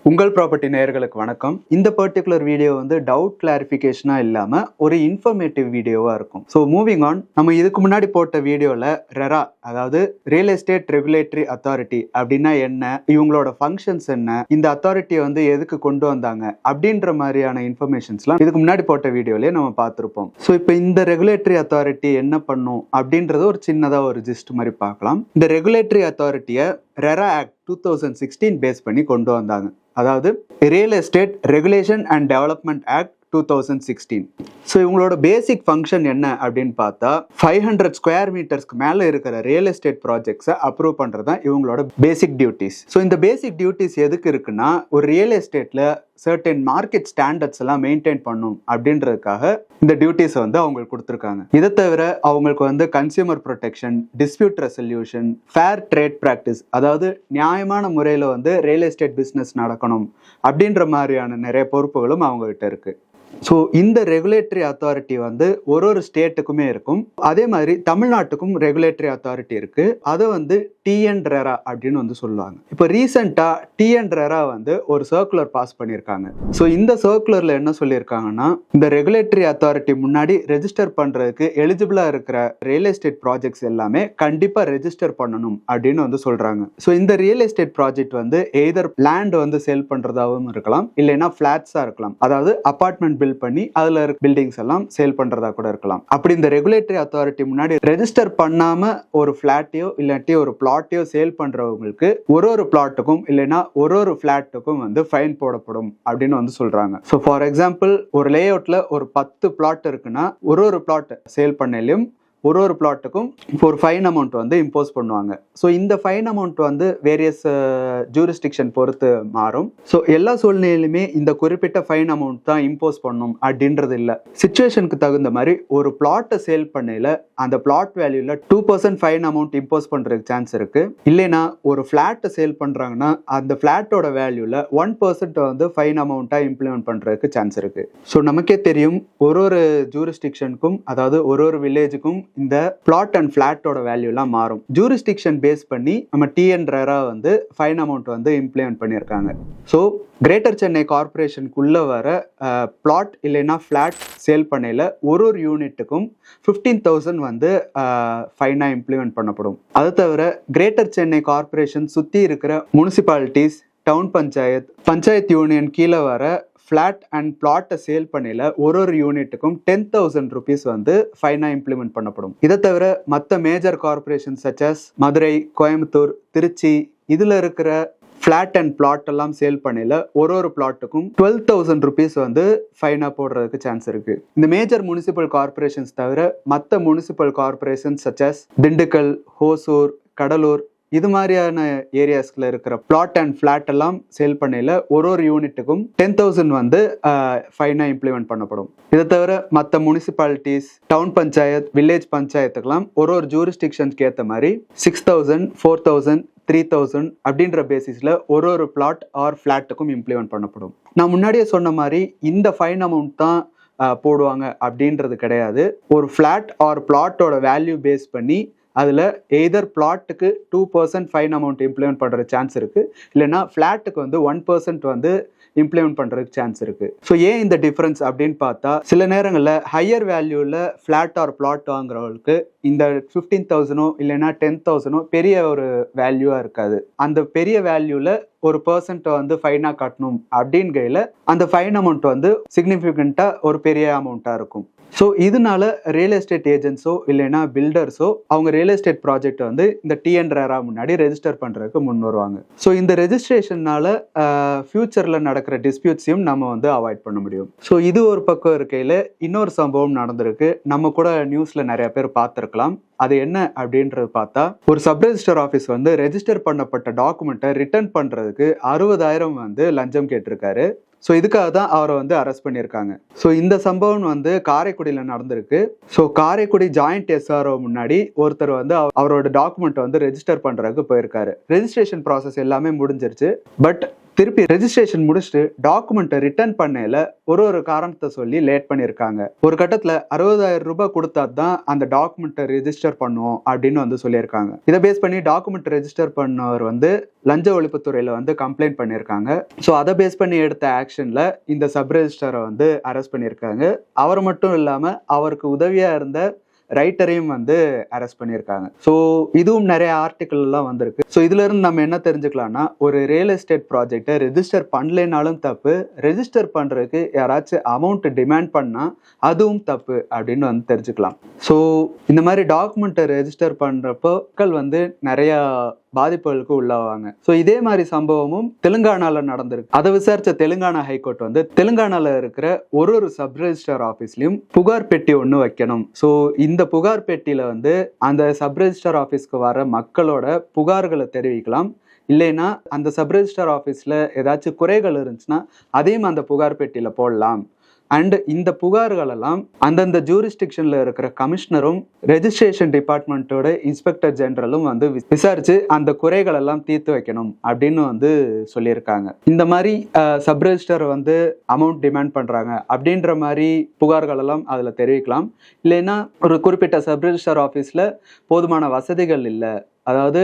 உங்கள் ப்ராப்பர்ட்டி நேயர்களுக்கு வணக்கம். இந்த பர்டிகுலர் வீடியோ வந்து டவுட் கிளாரிஃபிகேஷனா இல்லாம ஒரு இன்ஃபர்மேட்டிவ் வீடியோவா இருக்கும். ஸோ மூவிங் ஆன், நம்ம இதுக்கு முன்னாடி போட்ட வீடியோல ரெரா, அதாவது ரியல் எஸ்டேட் ரெகுலேட்டரி அத்தாரிட்டி அப்படின்னா என்ன, இவங்களோட ஃபங்க்ஷன்ஸ் என்ன, இந்த அத்தாரிட்டியை வந்து எதுக்கு கொண்டு வந்தாங்க அப்படின்ற மாதிரியான இன்ஃபர்மேஷன்ஸ்லாம் இதுக்கு முன்னாடி போட்ட வீடியோலயே நம்ம பார்த்துருப்போம். ஸோ இப்போ இந்த ரெகுலேட்டரி அத்தாரிட்டி என்ன பண்ணும் அப்படின்றத ஒரு சின்னதா ஒரு ஜிஸ்ட் மாதிரி பார்க்கலாம். இந்த ரெகுலேட்டரி அத்தாரிட்டியை ரெரா ஆக்ட் 2016 பேஸ் பண்ணி கொண்டு வந்தாங்க. அதாவது real estate regulation and development act 2016. So இவங்களோட பேசிக் ஃபங்க்ஷன் என்ன அப்படின்னு பார்த்தா 500 ஸ்கொயர் மீட்டர்ஸ்க்கு மேலே இருக்கிற ரியல் எஸ்டேட் ப்ராஜெக்ட்ஸை அப்ரூவ் பண்ணுறது தான் இவங்களோட பேசிக் டியூட்டிஸ். ஸோ இந்த பேசிக் டியூட்டிஸ் எதுக்கு இருக்குன்னா, ஒரு ரியல் எஸ்டேட்டில் சர்டன் மார்க்கெட் ஸ்டாண்டர்ட்ஸ் எல்லாம் மெயின்டைன் பண்ணும் அப்படின்றதுக்காக இந்த டியூட்டிஸை வந்து அவங்களுக்கு கொடுத்துருக்காங்க. இதை தவிர அவங்களுக்கு வந்து consumer protection, dispute resolution, fair trade practice, அதாவது நியாயமான முறையில் வந்து ரியல் எஸ்டேட் பிஸ்னஸ் நடக்கணும் அப்படின்ற மாதிரியான நிறைய பொறுப்புகளும் அவங்ககிட்ட இருக்கு. ஸோ இந்த ரெகுலேட்டரி அத்தாரிட்டி வந்து ஒரு ஸ்டேட்டுக்குமே இருக்கும். அதே மாதிரி தமிழ்நாட்டுக்கும் ரெகுலேட்டரி அத்தாரிட்டி இருக்கு. அதை வந்து டிஎன் ரெரா அப்படின்னு வந்து சொல்லுவாங்க. இப்போ ரீசெண்டா டிஎன் ரெரா வந்து ஒரு சர்க்குலர் பாஸ் பண்ணியிருக்காங்க. ஸோ இந்த சர்க்குலர்ல என்ன சொல்லியிருக்காங்கன்னா, இந்த ரெகுலேட்டரி அத்தாரிட்டி முன்னாடி ரெஜிஸ்டர் பண்றதுக்கு எலிஜிபிளா இருக்கிற ரியல் எஸ்டேட் ப்ராஜெக்ட்ஸ் எல்லாமே கண்டிப்பா ரெஜிஸ்டர் பண்ணணும் அப்படின்னு வந்து சொல்றாங்க. ஸோ இந்த ரியல் எஸ்டேட் ப்ராஜெக்ட் வந்து எய்தர் லேண்ட் வந்து சேல் பண்றதாகவும் இருக்கலாம், இல்லைன்னா பிளாட்ஸா இருக்கலாம். அதாவது அபார்ட்மெண்ட் பில்ட் பண்ணி அதுல இருக்க பில்டிங்ஸ் எல்லாம் சேல் பண்றதா கூட இருக்கலாம். அப்படி இந்த ரெகுலேட்டரி அத்தாரிட்டி முன்னாடி ரெஜிஸ்டர் பண்ணாம ஒரு பிளாட்டையோ இல்லாட்டி ஒரு பிளாட்டையோ சேல் பண்றவங்களுக்கு ஒரு பிளாட்டுக்கும் இல்லைன்னா ஒரு பிளாட்டுக்கும் வந்து ஃபைன் போடப்படும் அப்படின்னு வந்து சொல்றாங்க. ஸோ ஃபார் எக்ஸாம்பிள், ஒரு லே அவுட்ல ஒரு 10 பிளாட் இருக்குன்னா ஒரு பிளாட் சேல் பண்ணலையும் ஒரு பிளாட்டுக்கும் ஒரு ஃபைன் அமௌண்ட் வந்து இம்போஸ் பண்ணுவாங்க. ஸோ இந்த ஃபைன் அமௌண்ட் வந்து வேரியஸ் ஜூரிஸ்டிக்ஷன் பொறுத்து மாறும். ஸோ எல்லா சூழ்நிலையிலுமே இந்த குறிப்பிட்ட ஃபைன் அமௌண்ட் தான் இம்போஸ் பண்ணும் அப்படின்றது இல்லை. சிச்சுவேஷனுக்கு தகுந்த மாதிரி ஒரு பிளாட்டை சேல் பண்ணையில அந்த பிளாட் வேல்யூல 2% ஃபைன் அமௌண்ட் இம்போஸ் பண்றதுக்கு சான்ஸ் இருக்கு. இல்லைன்னா ஒரு பிளாட்டை சேல் பண்றாங்கன்னா அந்த பிளாட்டோட வேல்யூல 1% வந்து ஃபைன் அமௌண்ட்டா இம்ப்ளிமெண்ட் பண்றதுக்கு சான்ஸ் இருக்கு. ஸோ நமக்கே தெரியும், ஒரு ஜூரிஸ்டிக்ஷனுக்கும் அதாவது ஒரு வில்லேஜுக்கும் இந்த பிளாட் அண்ட் பிளாட்டோட வேல்யூலாம் மாறும். ஜூரிஸ்டிக்ஷன் பேஸ் பண்ணி நம்ம டிஎன் ரெரா வந்து ஃபைன் அமௌண்ட் வந்து இம்ப்ளிமெண்ட் பண்ணியிருக்காங்க. ஸோ கிரேட்டர் சென்னை கார்பரேஷனுக்குள்ள வர பிளாட் இல்லைன்னா பிளாட் சேல் பண்ணையில ஒரு யூனிட்டுக்கும் 15,000 வந்து ஃபைனா இம்ப்ளிமெண்ட் பண்ணப்படும். அது தவிர கிரேட்டர் சென்னை கார்பரேஷன் சுற்றி இருக்கிற முனிசிபாலிட்டிஸ், டவுன் பஞ்சாயத்து யூனியன் கீழே வர ஃபிளாட் அண்ட் பிளாட்டை சேல் பண்ணையில ஒரு யூனிட்டுக்கும் 10,000 rupees வந்து ஃபைனா இம்ப்ளிமெண்ட் பண்ணப்படும். இதை தவிர மற்ற மேஜர் கார்பரேஷன் சச்சஸ் மதுரை, கோயம்புத்தூர், திருச்சி, இதுல இருக்கிற ஃபிளாட் அண்ட் பிளாட் எல்லாம் சேல் பண்ணையில ஒரு பிளாட்டுக்கும் 12,000 rupees வந்து ஃபைனா போடுறதுக்கு சான்ஸ் இருக்கு. இந்த மேஜர் முனிசிபல் கார்பரேஷன்ஸ் தவிர மற்ற முனிசிபல் கார்பரேஷன் சச்சஸ் திண்டுக்கல், ஹோசூர், கடலூர், இது மாதிரியான ஏரியாஸ்ல இருக்கிற பிளாட் அண்ட் பிளாட் எல்லாம் சேல் பண்ணையில ஒரு யூனிட்டுக்கும் 10,000 வந்து ஃபைனா இம்ப்ளிமெண்ட் பண்ணப்படும். இதை தவிர மற்ற முனிசிபாலிட்டிஸ், டவுன் பஞ்சாயத், வில்லேஜ் பஞ்சாயத்துக்கெல்லாம் ஒரு ஜூரிஸ்டிக்ஷனுக்கு ஏற்ற மாதிரி 6,000, 4,000, 3,000 அப்படின்ற பேசிஸ்ல ஒரு பிளாட் ஆர் பிளாட்டுக்கும் இம்ப்ளிமெண்ட் பண்ணப்படும். நான் முன்னாடியே சொன்ன மாதிரி இந்த ஃபைன் அமௌண்ட் தான் போடுவாங்க அப்படின்றது கிடையாது. ஒரு பிளாட் ஆர் பிளாட்டோட வேல்யூ பேஸ் பண்ணி அதில் எய்தர் பிளாட்டுக்கு 2% ஃபைன் அமௌண்ட் இம்ப்ளிமெண்ட் பண்ணுற சான்ஸ் இருக்குது, இல்லைன்னா ஃப்ளாட்டுக்கு வந்து 1% வந்து இம்ப்ளிமெண்ட் பண்ணுறதுக்கு சான்ஸ் இருக்குது. ஸோ ஏன் இந்த டிஃப்ரென்ஸ் அப்படின்னு பார்த்தா, சில நேரங்களில் ஹையர் வேல்யூவில் ஃப்ளாட் ஆர் பிளாட் வாங்குறவங்களுக்கு இந்த 15,000 இல்லைன்னா 10,000 பெரிய ஒரு வேல்யூவாக இருக்காது. அந்த பெரிய வேல்யூவில் ஒரு % வந்து ஃபைனாக கட்டணும் அப்படின்கையில் அந்த ஃபைன் அமௌண்ட் வந்து சிக்னிஃபிகண்ட்டாக ஒரு பெரிய அமௌண்ட்டாக இருக்கும். ஸோ இதனால ரியல் எஸ்டேட் ஏஜென்ட்ஸோ இல்லைன்னா பில்டர்ஸோ அவங்க ரியல் எஸ்டேட் ப்ராஜெக்ட் வந்து இந்த டிஎன் ரெரா முன்னாடி ரெஜிஸ்டர் பண்ணுறதுக்கு முன் வருவாங்க. ஸோ இந்த ரெஜிஸ்ட்ரேஷன்னால ஃபியூச்சரில் நடக்கிற டிஸ்பியூட்ஸையும் நம்ம வந்து அவாய்ட் பண்ண முடியும். ஸோ இது ஒரு பக்கம் இருக்கையில் இன்னொரு சம்பவம் நடந்திருக்கு. நம்ம கூட நியூஸில் நிறைய பேர் பார்த்துருக்கலாம். அது என்ன அப்படின்றது பார்த்தா, ஒரு சப் ரெஜிஸ்டர் ஆஃபீஸ் வந்து ரெஜிஸ்டர் பண்ணப்பட்ட டாக்குமெண்ட்டை ரிட்டர்ன் பண்ணுறதுக்கு 60,000 வந்து லஞ்சம் கேட்டிருக்காரு. ஸோ இதுக்காக தான் அவரை வந்து அரெஸ்ட் பண்ணியிருக்காங்க. ஸோ இந்த சம்பவம் வந்து காரைக்குடியில் நடந்திருக்கு. ஸோ காரைக்குடி ஜாயிண்ட் எஸ்ஆர்ஓ முன்னாடி ஒருத்தர் வந்து அவரோட டாக்குமெண்ட் வந்து ரெஜிஸ்டர் பண்ணுறதுக்கு போயிருக்காரு. ரெஜிஸ்ட்ரேஷன் ப்ராசஸ் எல்லாமே முடிஞ்சிருச்சு. பட் திருப்பி ரெஜிஸ்ட்ரேஷன் முடிச்சுட்டு டாக்குமெண்ட்டை ரிட்டர்ன் பண்ணல ஒரு காரணத்தை சொல்லி லேட் பண்ணியிருக்காங்க. ஒரு கட்டத்தில் 60,000 ரூபாய் கொடுத்தா தான் அந்த டாக்குமெண்ட்டை ரெஜிஸ்டர் பண்ணுவோம் அப்படின்னு வந்து சொல்லியிருக்காங்க. இதை பேஸ் பண்ணி டாக்குமெண்ட் ரெஜிஸ்டர் பண்ணவர் வந்து லஞ்ச ஒழிப்புத்துறையில வந்து கம்ப்ளைண்ட் பண்ணியிருக்காங்க. ஸோ அதை பேஸ் பண்ணி எடுத்த ஆக்ஷன்ல இந்த சப் ரெஜிஸ்டரை வந்து அரெஸ்ட் பண்ணியிருக்காங்க. அவர் மட்டும் இல்லாம அவருக்கு உதவியா இருந்த ரைட்டரையும் வந்து அரெஸ்ட் பண்ணியிருக்காங்க. ஸோ இதுவும் நிறைய ஆர்டிக்கிள் எல்லாம் வந்திருக்கு. ஸோ இதுல இருந்து நம்ம என்ன தெரிஞ்சுக்கலாம்னா, ஒரு ரியல் எஸ்டேட் ப்ராஜெக்டை ரெஜிஸ்டர் பண்ணலைனாலும் தப்பு, ரெஜிஸ்டர் பண்றதுக்கு யாராச்சும் அமௌண்ட் டிமாண்ட் பண்ணா அதுவும் தப்பு அப்படின்னு வந்து தெரிஞ்சுக்கலாம். ஸோ இந்த மாதிரி டாக்குமெண்ட்டை ரெஜிஸ்டர் பண்றப்போ மக்கள் வந்து நிறைய பாதிப்புகளுக்கு உள்ளாவாங்க. ஸோ இதே மாதிரி சம்பவமும் தெலுங்கானால நடந்திருக்கு. அதை விசாரிச்ச தெலுங்கானா ஹைகோர்ட் வந்து தெலுங்கானால இருக்கிற ஒரு சப் ரெஜிஸ்டர் ஆஃபீஸ்லயும் புகார் பெட்டி ஒன்று வைக்கணும். ஸோ இந்த புகார் பெட்டியில வந்து அந்த சப் ரெஜிஸ்டர் ஆஃபீஸ்க்கு வர மக்களோட புகார்களை தெரிவிக்கலாம். இல்லைன்னா அந்த சப் ரெஜிஸ்டர் ஆஃபீஸ்ல ஏதாச்சும் குறைகள் இருந்துச்சுன்னா அதையும் அந்த புகார் பெட்டியில போடலாம். அண்ட் இந்த புகார்கள் எல்லாம் அந்தந்த ஜூரிஸ்டிக்ஷன்ல இருக்கிற கமிஷனரும் ரெஜிஸ்ட்ரேஷன் டிபார்ட்மெண்ட்டோட இன்ஸ்பெக்டர் ஜெனரலும் வந்து விசாரிச்சு அந்த குறைகள் எல்லாம் தீர்த்து வைக்கணும் அப்படின்னு வந்து சொல்லியிருக்காங்க. இந்த மாதிரி சப் ரெஜிஸ்டர் வந்து அமௌண்ட் டிமாண்ட் பண்றாங்க அப்படின்ற மாதிரி புகார்கள் எல்லாம் அதுல தெரிவிக்கலாம். இல்லைன்னா ஒரு குறிப்பிட்ட சப் ரெஜிஸ்டர் ஆஃபீஸ்ல போதுமான வசதிகள் இல்லை, அதாவது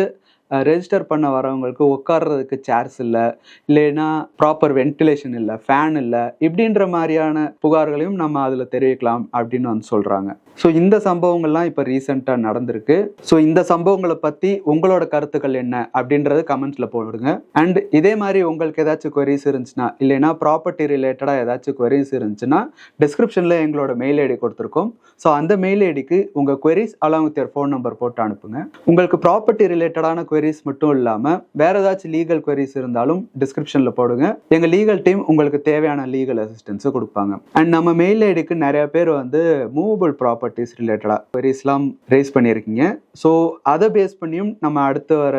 ரெஜிஸ்டர் பண்ண வரவங்களுக்கு உட்கார்றதுக்கு சேர்ஸ் இல்லை, இல்லைன்னா ப்ராப்பர் வென்டிலேஷன் இல்லை, ஃபேன் இல்லை, இப்படின்ற மாதிரியான புகார்களையும் நம்ம அதில் தெரிவிக்கலாம் அப்படின்னு வந்து சொல்கிறாங்க. ஸோ இந்த சம்பவங்கள்லாம் இப்போ ரீசெண்டாக நடந்திருக்கு. ஸோ இந்த சம்பவங்களை பற்றி உங்களோட கருத்துக்கள் என்ன அப்படின்றது கமெண்ட்ஸில் போடுங்க. அண்ட் இதே மாதிரி உங்களுக்கு ஏதாச்சும் queries இருந்துச்சுன்னா, இல்லைன்னா ப்ராப்பர்ட்டி ரிலேட்டடாக ஏதாச்சும் queries இருந்துச்சுன்னா டிஸ்கிரிப்ஷனில் எங்களோட மெயில் ஐடி கொடுத்துருக்கோம். ஸோ அந்த மெயில் ஐடிக்கு உங்கள் queries along with your phone number போட்டு அனுப்புங்க. உங்களுக்கு ப்ராப்பர்ட்டி ரிலேட்டடான queries மட்டும் இல்லாமல் வேற ஏதாச்சும் லீகல் queries இருந்தாலும் டிஸ்கிரிப்ஷனில் போடுங்க. எங்கள் லீகல் டீம் உங்களுக்கு தேவையான லீகல் அசிஸ்டன்ஸை கொடுப்பாங்க. அண்ட் நம்ம மெயில் ஐடிக்கு நிறைய பேர் வந்து மூவபிள் ப்ராப்பர்ட்டிஸ் ரிலேட்டடாக queriesலாம் ரைஸ் பண்ணியிருக்கீங்க. ஸோ அதை பேஸ் பண்ணியும் நம்ம அடுத்து வர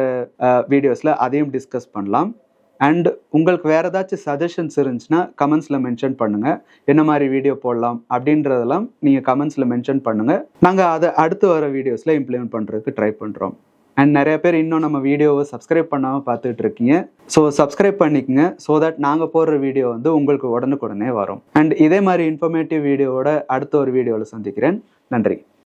வீடியோஸில் அதையும் டிஸ்கஸ் பண்ணலாம். அண்ட் உங்களுக்கு வேற ஏதாச்சும் சஜஷன்ஸ் இருந்துச்சுன்னா கமெண்ட்ஸில் மென்ஷன் பண்ணுங்க. என்ன மாதிரி வீடியோ போடலாம் அப்படின்றதெல்லாம் நீங்கள் கமெண்ட்ஸில் மென்ஷன் பண்ணுங்க. நாங்கள் அதை அடுத்து வர வீடியோஸில் இம்ப்ளிமெண்ட் பண்ணுறதுக்கு ட்ரை பண்ணுறோம். அண்ட் நிறைய பேர் இன்னும் நம்ம வீடியோவை சப்ஸ்கிரைப் பண்ணாமல் பார்த்துட்டு இருக்கீங்க. ஸோ சப்ஸ்கிரைப் பண்ணிக்கங்க. ஸோ தட் நாங்கள் போடுற வீடியோ வந்து உங்களுக்கு உடனுக்குடனே வரும். அண்ட் இதே மாதிரி இன்ஃபர்மேட்டிவ் வீடியோவோட அடுத்த ஒரு வீடியோவில் சந்திக்கிறேன். நன்றி.